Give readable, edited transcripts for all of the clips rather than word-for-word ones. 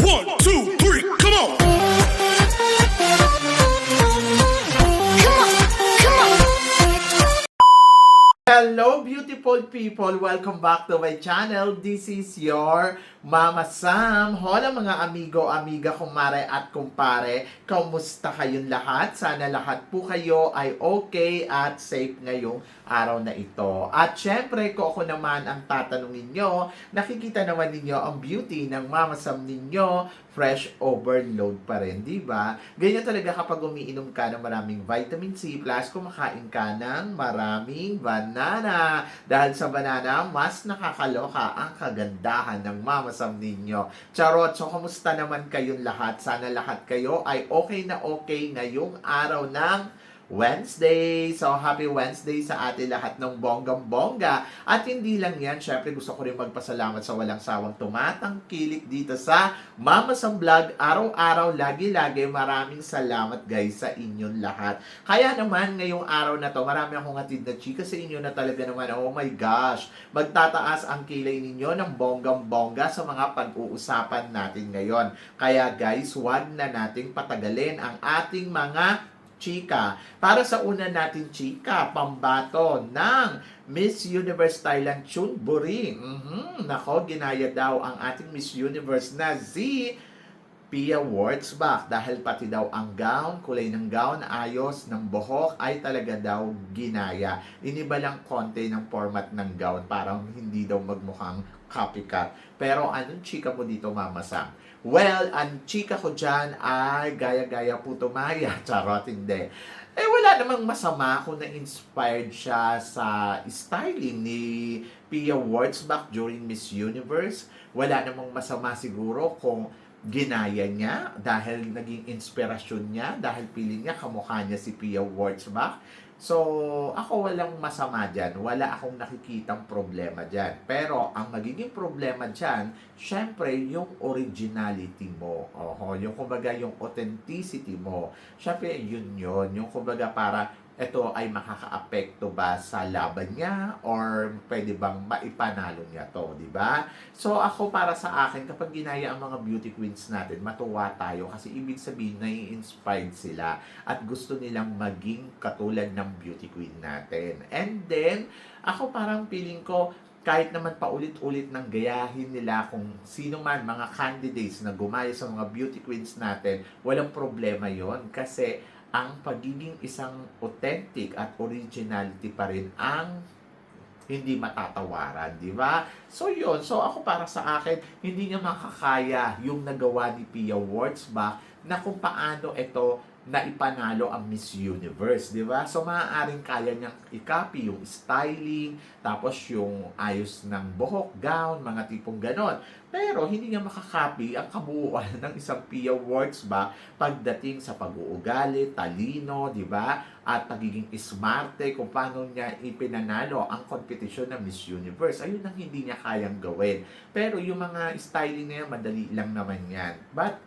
1, 2, 3, come on! Hello beautiful people! Welcome back to my channel. This is your Mama Sam. Hola mga amigo, amiga, kumare at kumpare. Kamusta kayong lahat? Sana lahat po kayo ay okay at safe ngayong araw na ito. At syempre, kung ako naman ang tatanungin nyo, nakikita naman ninyo ang beauty ng Mama Sam ninyo, fresh overload pa rin, di ba? Ganyan talaga kapag umiinom ka ng maraming vitamin C plus kumakain ka ng maraming banana. Dahil sa banana, mas nakakaloka ang kagandahan ng Mama Sam ninyo. Charot! So, kamusta naman kayong lahat? Sana lahat kayo ay okay na okay ngayong araw ng Wednesday. So, happy Wednesday sa atin lahat ng bonggang-bongga. At hindi lang yan, syempre gusto ko rin magpasalamat sa walang sawang tumatangkilik dito sa Mama Sam Vlog. Araw-araw, lagi-lagi, maraming salamat guys sa inyong lahat. Kaya naman, ngayong araw na to, marami akong hatid na chika sa inyo na talaga naman, oh my gosh, magtataas ang kilay ninyo ng bonggang-bongga sa mga pag-uusapan natin ngayon. Kaya guys, wag na nating patagalin ang ating mga chika. Para sa una natin chika, pambato ng Miss Universe Thailand Chunburi. Nako, ginaya daw ang ating Miss Universe na si Pia Wurtzbach dahil pati daw ang gown, kulay ng gown, ayos ng buhok ay talaga daw ginaya. Iniba lang konti ng format ng gown, parang hindi daw magmukhang copycat. Pero anong chika mo dito, Mama Sam? Well, ang chika ko dyan ay gaya-gaya po tumaya. Charot, hindi. Eh, wala namang masama kung na-inspired siya sa styling ni Pia Wurtzbach during Miss Universe. Wala namang masama siguro kung ginaya niya dahil naging inspirasyon niya, dahil piling niya kamukha niya si Pia Wurtzbach. So, ako walang masama dyan. Wala akong nakikitang problema dyan. Pero, ang magiging problema dyan, syempre, yung originality mo. Yung kumbaga, yung authenticity mo. Syempre, yun. Yung kumbaga, para ito ay makaka-apekto ba sa laban niya or pwede bang maipanalo niya to, di ba? So ako para sa akin, kapag ginaya ang mga beauty queens natin, matuwa tayo kasi ibig sabihin nai-inspired sila at gusto nilang maging katulad ng beauty queen natin. And then, ako parang feeling ko, kahit naman paulit-ulit nang gayahin nila kung sino man mga candidates na gumaya sa mga beauty queens natin, walang problema yon kasi ang pagiging isang authentic at originality pa rin ang hindi matatawaran, di ba? So yun, so ako para sa akin, hindi niya makakaya yung nagawa ni Pia Wurtzbach na kung paano ito na ipanalo ang Miss Universe, di ba? So maaaring kaya niyang i-copy yung styling, tapos yung ayos ng buhok, gown, mga tipong ganon. Pero hindi niya makakopy ang kabuuan ng isang Pia Wurtzbach pagdating sa pag-uugali, talino, di ba? At pagiging smarte, kung paano niya ipinanalo ang kompetisyon ng Miss Universe. Ayun ang hindi niya kayang gawin. Pero yung mga styling niya, madali lang naman yan. But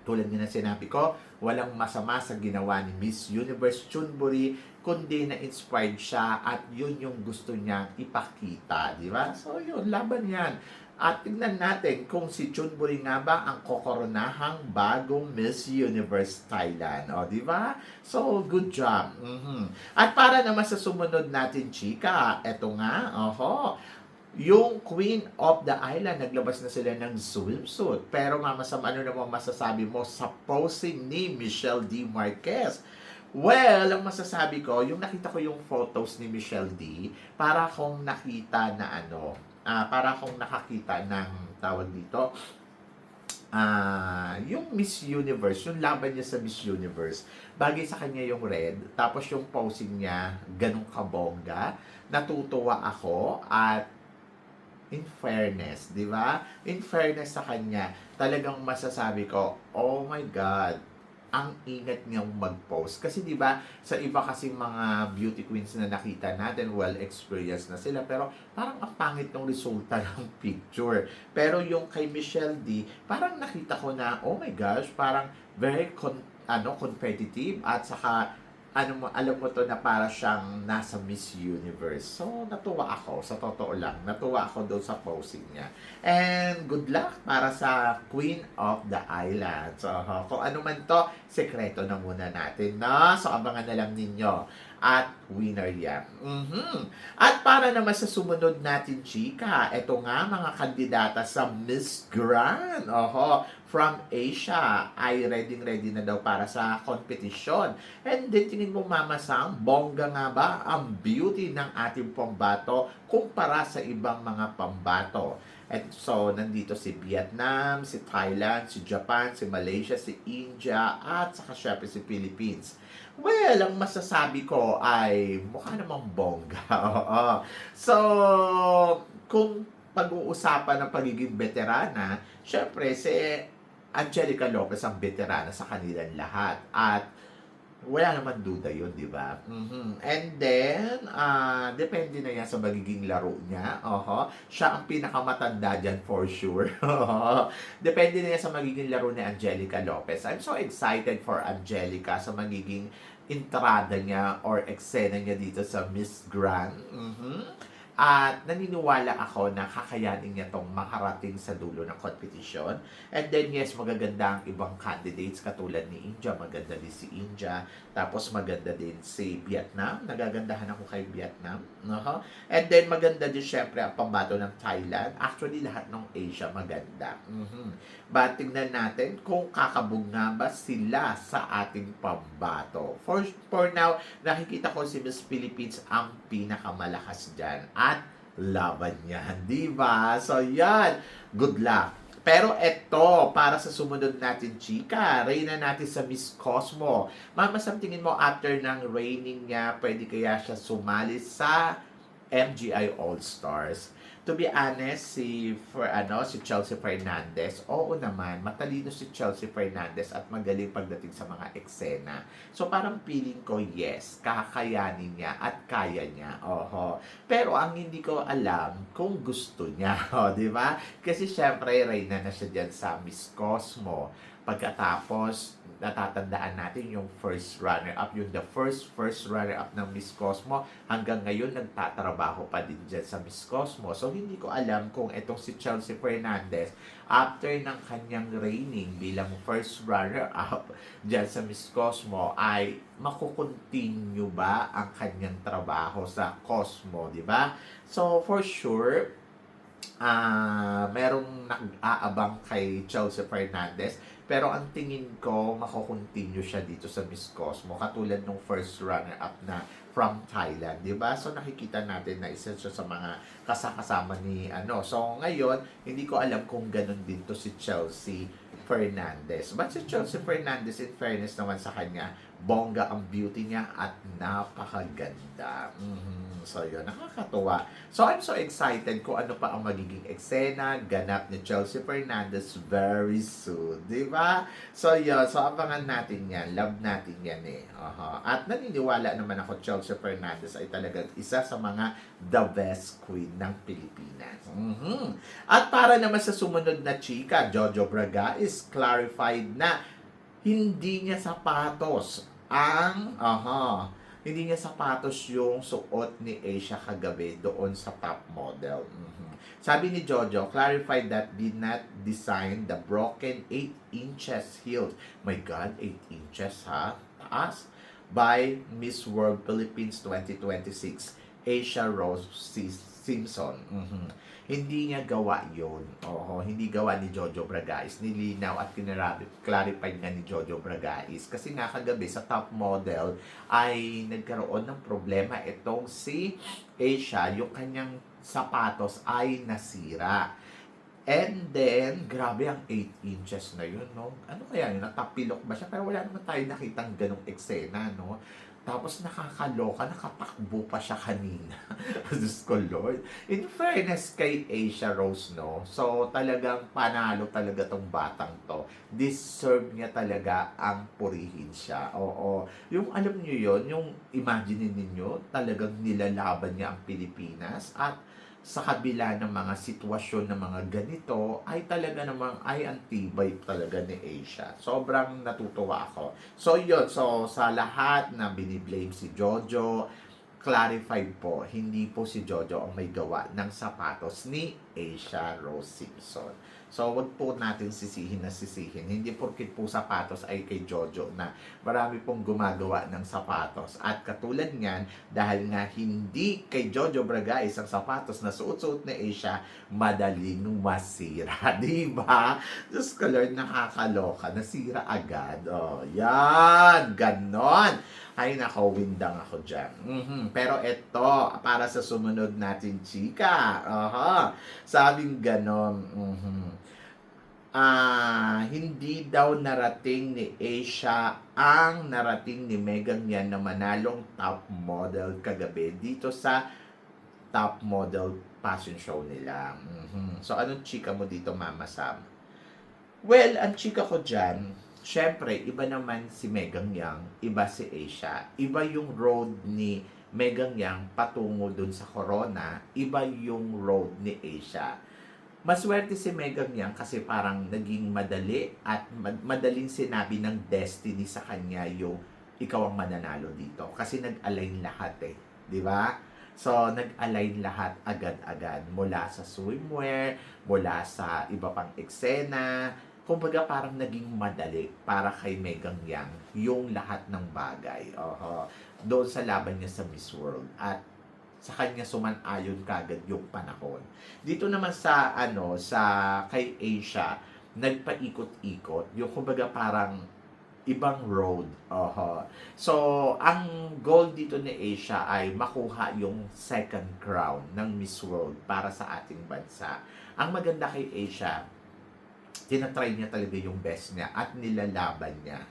tulad nga na sinabi ko, walang masama sa ginawa ni Miss Universe Chunburi, kundi na-inspired siya at yun yung gusto niyang ipakita, di ba? So yun, laban yan. At tignan natin kung si Chunburi nga ba ang kokoronahang bagong Miss Universe Thailand. O, di ba? So, good job. At para naman sa sumunod natin, chika, eto nga, yung Queen of the Island, naglabas na sila ng swimsuit. Pero Mama Sam, ano naman masasabi mo sa posing ni Michelle D. Marquez? Well, ang masasabi ko, yung nakita ko yung photos ni Michelle D, para akong nakita na para akong nakakita ng tawag dito, yung Miss Universe, yung laban niya sa Miss Universe, bagay sa kanya yung red, tapos yung posing niya, ganun kabongga, natutuwa ako at in fairness, di ba? In fairness sa kanya, talagang masasabi ko, oh my God, ang ingat niyang mag-post. Kasi di ba sa iba kasi mga beauty queens na nakita natin, well experienced na sila, pero parang ang pangit ng resulta ng picture. Pero yung kay Michelle D, parang nakita ko na, oh my gosh, parang very competitive at saka ano mo, alam mo to na para siyang nasa Miss Universe. So, natuwa ako. Sa totoo lang, natuwa ako doon sa posing niya. And good luck para sa Queen of the Island. So, kung ano man to, sekreto na muna natin, no? So, abangan na lang ninyo. At winner yan. At para naman sa sumunod natin, chika, eto nga mga kandidata sa Miss Grand. From Asia ay ready na daw para sa kompetisyon. And then tingin mo Mama Sam, bongga nga ba ang beauty ng ating pambato kumpara sa ibang mga pambato? And so, nandito si Vietnam, si Thailand, si Japan, si Malaysia, si India, at saka syempre si Philippines. Well, ang masasabi ko ay mukha namang bongga. So, kung pag-uusapan ng pagiging veterana, syempre si Angelica Lopez ang veterana sa kanilang lahat. At wala naman duda yun, di ba? And then, depende na yan sa magiging laro niya. Siya ang pinakamatanda dyan for sure. Depende na yan sa magiging laro ni Angelica Lopez. I'm so excited for Angelica sa magiging entrada niya or eksena niya dito sa Miss Grand. At naniniwala ako na kakayanin niya tong makarating sa dulo ng competition. And then yes, magaganda ang ibang candidates katulad ni India. Maganda din si India. Tapos maganda din si Vietnam. Nagagandahan ako kay Vietnam. And then maganda din syempre ang pambato ng Thailand. Actually lahat ng Asia maganda. But tingnan natin kung kakabog nga ba sila sa ating pambato. For now, nakikita ko si Miss Philippines ang pinakamalakas dyan. At laban yan, di ba? So, yan. Good luck. Pero eto, para sa sumunod natin, chika, reyna natin sa Miss Cosmo. Mama, sa tingin mo, after ng reigning niya, pwede kaya siya sumali sa MGI All-Stars? To be honest, si Chelsea Fernandez, oo naman, matalino si Chelsea Fernandez at magaling pagdating sa mga eksena. So parang feeling ko, yes, kakayanin niya at kaya niya. Pero ang hindi ko alam kung gusto niya, di ba? Kasi syempre, reyna na siya dyan sa Miss Cosmo. Pagkatapos, natatandaan natin yung first runner-up, yung the first runner-up ng Miss Cosmo, hanggang ngayon nagtatrabaho pa din dyan sa Miss Cosmo. So, hindi ko alam kung itong si Chelsea Fernandez, after ng kanyang reigning bilang first runner-up dyan sa Miss Cosmo, ay makukontinue ba ang kanyang trabaho sa Cosmo, di ba? So, for sure, merong nag-aabang kay Chelsea Fernandez. Pero ang tingin ko, makukontinue siya dito sa Miss Cosmo. Katulad nung first runner-up na from Thailand, di ba? So nakikita natin na isa siya sa mga kasama ni So ngayon, hindi ko alam kung ganun din to si Chelsea Fernandez. But si Chelsea Fernandez, in fairness naman sa kanya, bongga ang beauty niya at napakaganda. So yun, nakakatuwa. So I'm so excited kung ano pa ang magiging eksena, ganap ni Chelsea Fernandez very soon. Di ba? So yun, so abangan natin yan. Love natin yan eh. At naniniwala naman ako Chelsea Fernandez ay talagang isa sa mga the best queen ng Pilipinas. At para naman sa sumunod na chika, Jojo Braga is clarified na hindi niya sapatos hindi niya sapatos yung suot ni Asia kagabi doon sa top model. Sabi ni Jojo, clarified that did not design the broken 8 inches heels. My God, 8 inches ha? Taas. By Miss World Philippines 2026, Asia Rose Simpson. Hindi niya gawa yun. Hindi gawa ni Jojo Bragais. Nilinaw at clarified nga ni Jojo Bragais. Kasi nga kagabi sa top model ay nagkaroon ng problema itong si Asia. Yung kanyang sapatos ay nasira. And then, grabe ang 8 inches na yun, no? Ano kaya yun? Natapilok ba siya? Pero wala naman tayo nakitang ganong eksena, no? Tapos nakakaloka, nakatakbo pa siya kanina. Diyos ko, Lord. In fairness kay Asia Rose, no? So, talagang panalo talaga tong batang to. Deserve niya talaga ang purihin siya. Oo. Yung alam niyo yon, yung imagine ninyo, talagang nilalaban niya ang Pilipinas at sa kabila ng mga sitwasyon ng mga ganito, ay talaga namang ay antibay talaga ni Asia. Sobrang natutuwa ako. So yun, so sa lahat na biniblame si Jojo, clarified po, hindi po si Jojo ang may gawa ng sapatos ni Asia Rose Simpson. So, wag po natin sisihin na sisihin. Hindi porkit po sapatos ay kay Jojo na marami pong gumagawa ng sapatos. At katulad niyan, dahil nga hindi kay Jojo Bragais ang sapatos na suot-suot ni Asia, madaling masira. Diba? Diyos ko Lord, nakakaloka. Nasira agad. Oh, yan. Ganon. Ay, nako, windang ako dyan. Pero eto, para sa sumunod natin, chika. Sabing ganon. Hindi daw narating ni Asia ang narating ni Megan yan na manalong top model kagabi dito sa top model fashion show nila. So, anong chika mo dito, Mama Sam? Well, ang chika ko dyan, syempre, iba naman si Megan Yang, iba si Asia. Iba yung road ni Megan Yang patungo dun sa Corona, iba yung road ni Asia. Maswerte si Megan Yang kasi parang naging madali at madaling sinabi ng destiny sa kanya yung ikaw ang mananalo dito. Kasi nag-align lahat eh. Di ba? So, nag-align lahat agad-agad. Mula sa swimwear, mula sa iba pang eksena. Kumbaga parang naging madali para kay Megan Yang yung lahat ng bagay. Doon sa laban niya sa Miss World. At sa kanya suman-ayon kagad yung panahon. Dito naman sa kay Asia, nagpaikot-ikot, yung kumbaga parang ibang road. So, ang goal dito ni Asia ay makuha yung second crown ng Miss World para sa ating bansa. Ang maganda kay Asia, tinatry niya talaga yung best niya at nilalaban niya.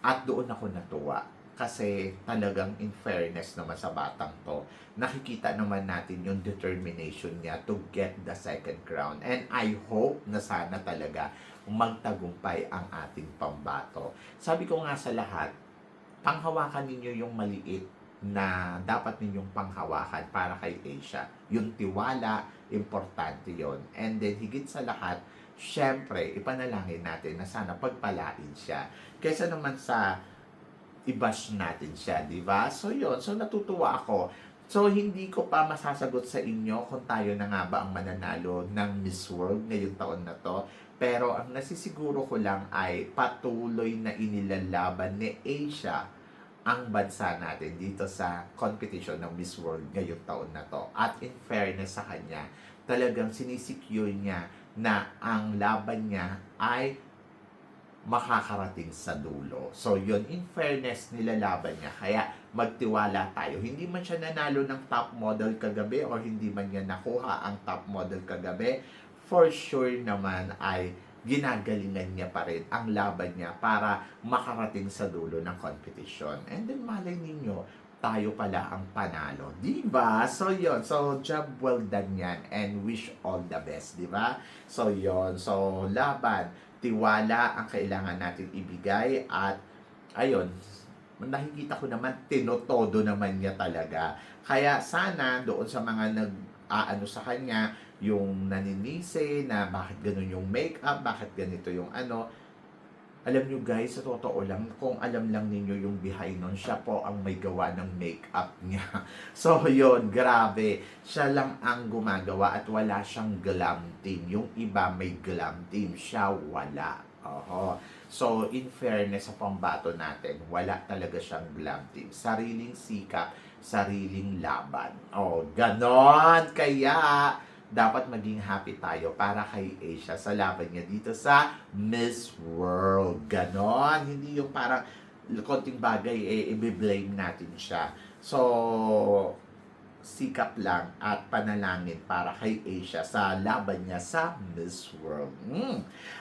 At doon ako natuwa. Kasi talagang in fairness naman sa batang to, nakikita naman natin yung determination niya to get the second crown. And I hope na sana talaga magtagumpay ang ating pambato. Sabi ko nga sa lahat, panghawakan ninyo yung maliit na dapat ninyong panghawakan para kay Asia. Yung tiwala, importante yon. And then higit sa lahat, syempre, ipanalangin natin na sana pagpalain siya. Kaysa naman sa i-bash natin siya, di ba? So, yun. So, natutuwa ako. So, hindi ko pa masasagot sa inyo kung tayo na nga ba ang mananalo ng Miss World ngayong taon na to. Pero, ang nasisiguro ko lang ay patuloy na inilalaban ni Asia ang bansa natin dito sa competition ng Miss World ngayong taon na to. At in fairness sa kanya, talagang sinisecure niya na ang laban niya ay makakarating sa dulo. So, yun, in fairness, nilalaban niya. Kaya, magtiwala tayo. Hindi man siya nanalo ng top model kagabi or hindi man niya nakuha ang top model kagabi, for sure naman ay ginagalingan niya pa rin ang laban niya para makarating sa dulo ng competition. And then, malay ninyo, tayo pala ang panalo. Diba? So, yun. So, job well done yan. And wish all the best. Diba? So, yun. So, laban. Tiwala ang kailangan natin ibigay at ayun, nakikita ko naman tinotodo naman niya talaga. Kaya sana doon sa mga nag-aano sa kanya, yung naninisi na bakit ganun yung makeup, bakit ganito yung alam nyo guys, sa totoo lang, kung alam lang ninyo yung behind nun, siya po ang may gawa ng makeup niya. So, yun, grabe. Siya lang ang gumagawa at wala siyang glam team. Yung iba may glam team, siya wala. So, in fairness sa pambato natin, wala talaga siyang glam team. Sariling sikap, sariling laban. Ganon. Kaya, dapat maging happy tayo para kay Asia sa laban niya dito sa Miss World. Ganon. Hindi yung parang konting bagay, i-blame natin siya. So, sikap lang at panalangin para kay Asia sa laban niya sa Miss World.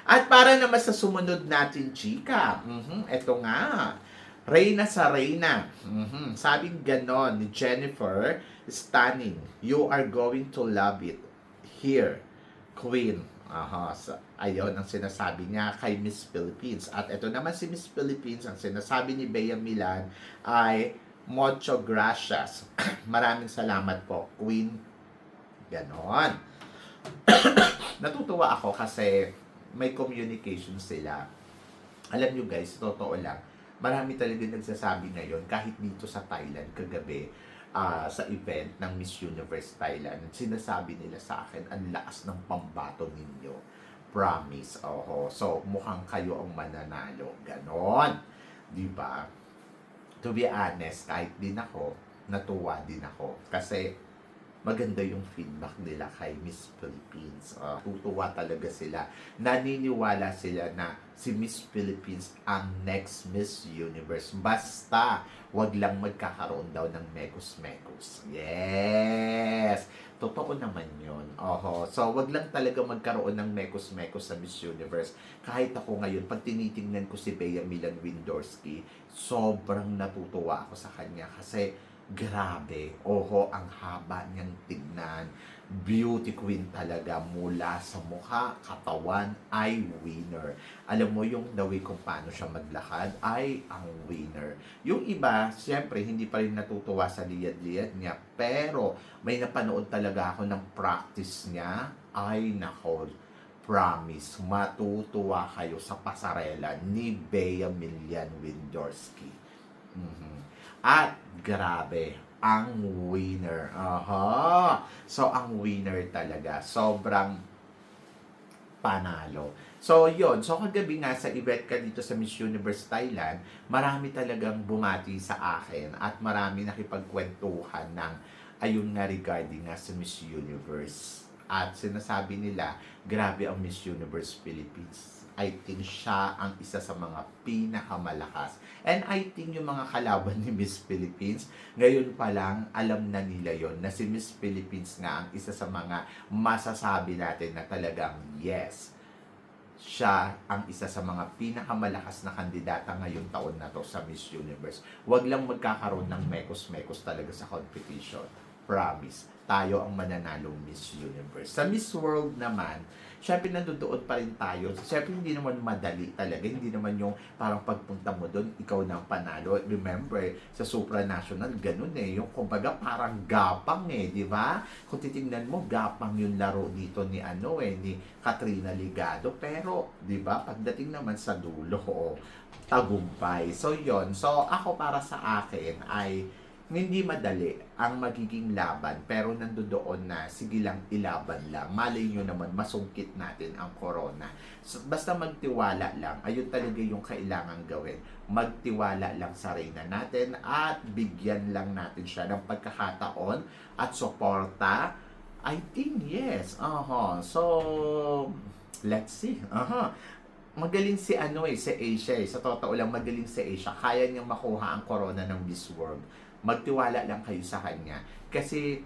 At para naman sa sumunod natin, chika, eto nga, Reyna sa Reyna. Sabing ganon ni Jennifer, stunning. You are going to love it. Here, Queen. Ayun ang sinasabi niya kay Miss Philippines. At ito naman si Miss Philippines, ang sinasabi ni Bea Milan ay mucho gracias. Maraming salamat po, Queen Ganon. Natutuwa ako kasi may communication sila. Alam nyo guys, totoo lang, marami talaga nagsasabi ngayon, kahit dito sa Thailand, kagabi, sa event ng Miss Universe Thailand, sinasabi nila sa akin, ang lakas ng pambato ninyo. Promise. Oho. So, mukhang kayo ang mananalo. Ganon. Diba? To be honest, kahit din ako, natuwa din ako. Kasi, maganda yung feedback nila kay Miss Philippines. Tutuwa talaga sila. Naniniwala sila na si Miss Philippines ang next Miss Universe. Basta, wag lang magkakaroon daw ng mekus-mekus. Yes! Totoo naman yun. Oho. So, wag lang talaga magkaroon ng mekus-mekus sa Miss Universe. Kahit ako ngayon, pag tinitingnan ko si Bea Milan Windorski, sobrang natutuwa ako sa kanya kasi grabe, oho, ang haba niyang tignan. Beauty queen talaga mula sa mukha, katawan, ay winner. Alam mo yung the way kung paano siya maglakad, ay ang winner. Yung iba, siyempre, hindi pa rin natutuwa sa liyad-liyad niya, pero may napanood talaga ako ng practice niya, ay nako, promise, matutuwa kayo sa pasarela ni Bea Milian Windorski. At grabe, ang winner. Aha. So, ang winner talaga. Sobrang panalo. So, yon. So, kagabi nga sa event ka dito sa Miss Universe Thailand, marami talagang bumati sa akin at marami nakipagkwentuhan ng ayun nga regarding nga sa Miss Universe. At sinasabi nila, grabe ang Miss Universe Philippines. I think siya ang isa sa mga pinakamalakas. And I think yung mga kalaban ni Miss Philippines, ngayon pa lang, alam na nila yon na si Miss Philippines nga ang isa sa mga masasabi natin na talagang yes, siya ang isa sa mga pinakamalakas na kandidata ngayong taon na to sa Miss Universe. Huwag lang magkakaroon ng mekos-mekos talaga sa competition. Promise, tayo ang mananalong Miss Universe. Sa Miss World naman, syempre nandoon pa rin tayo. Syempre hindi naman madali talaga. Hindi naman yung parang pagpunta mo doon, ikaw na ang panalo. Remember, sa supranational, ganun eh. Yung kumbaga parang gapang eh, di ba? Kung titingnan mo, gapang yung laro dito ni ni Katrina Ligado. Pero, di ba, pagdating naman sa dulo, tagumpay. So, yon. So, ako para sa akin ay hindi madali ang magiging laban, pero nandoon na sige lang, ilaban lang. Malay nyo naman, masungkit natin ang corona. So, basta magtiwala lang, ayun talaga yung kailangan gawin. Magtiwala lang sa reyna natin at bigyan lang natin siya ng pagkakataon at suporta. I think yes. So, let's see. Magaling si si Asia eh. Sa totoo lang, magaling si Asia. Kaya niyang makuha ang corona ng Miss World. Magtiwala lang kayo sa kanya. Kasi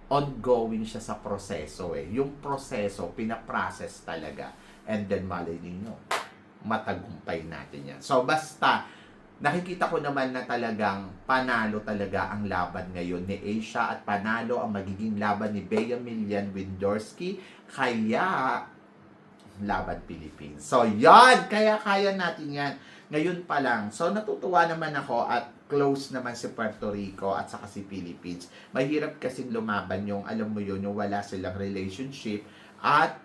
ongoing siya sa proseso eh. Yung proseso, pinaprocess talaga. And then malay ninyo, matagumpay natin yan. So basta, nakikita ko naman na talagang panalo talaga ang laban ngayon ni Asia at panalo ang magiging laban ni Bea Milian Windorski. Kaya, laban Philippines. So, yan! Kaya natin yan. Ngayon pa lang. So, natutuwa naman ako at close naman si Puerto Rico at saka si Philippines. Mahirap kasing lumaban yung, alam mo yun, yung wala silang relationship at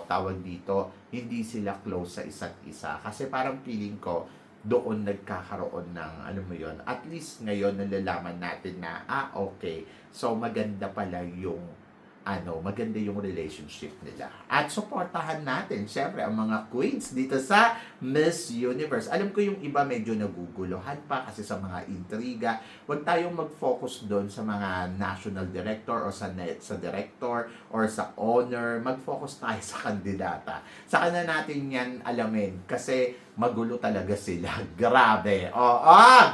tawag dito, hindi sila close sa isa't isa. Kasi parang feeling ko, doon nagkakaroon ng, alam mo yun, at least ngayon nalalaman natin na, okay, so maganda pala yung maganda yung relationship nila. At supportahan natin, syempre, ang mga queens dito sa Miss Universe. Alam ko yung iba medyo naguguluhan pa kasi sa mga intriga. Huwag tayong mag-focus doon sa mga national director o sa director or sa owner. Mag-focus tayo sa kandidata. Saka na natin yan alamin kasi magulo talaga sila. Grabe.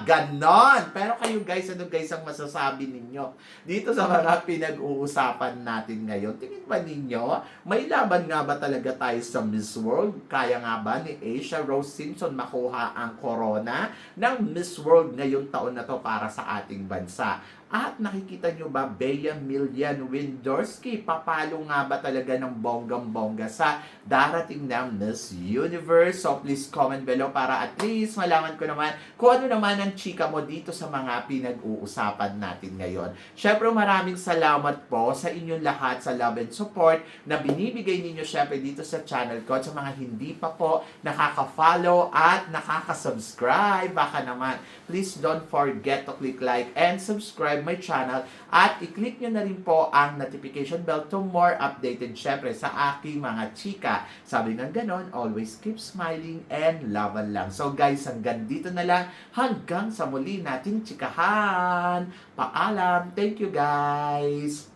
Ganon. Pero kayo guys, ano guys ang masasabi ninyo dito sa mga pinag-uusapan natin ngayon? Tingin ba ninyo, may laban nga ba talaga tayo sa Miss World? Kaya nga ba ni Asia Rose Simpson makuha ang corona ng Miss World ngayong taon na to para sa ating bansa? At nakikita nyo ba, Bea Millian Windorski, papalo nga ba talaga ng bonggang-bongga sa darating na Miss Universe? So please comment below para at least malaman ko naman kung ano naman ang chika mo dito sa mga pinag-uusapan natin ngayon. Syempre maraming salamat po sa inyong lahat sa love and support na binibigay ninyo syempre dito sa channel ko. At sa mga hindi pa po nakaka-follow at nakaka-subscribe, baka naman please don't forget to click like and subscribe my channel at i-click nyo na rin po ang notification bell to more updated syempre sa aking mga chika. Sabi nga ganon, always keep smiling and laban lang. So guys, hanggang dito na lang. Hanggang sa muli nating chikahan. Paalam. Thank you guys.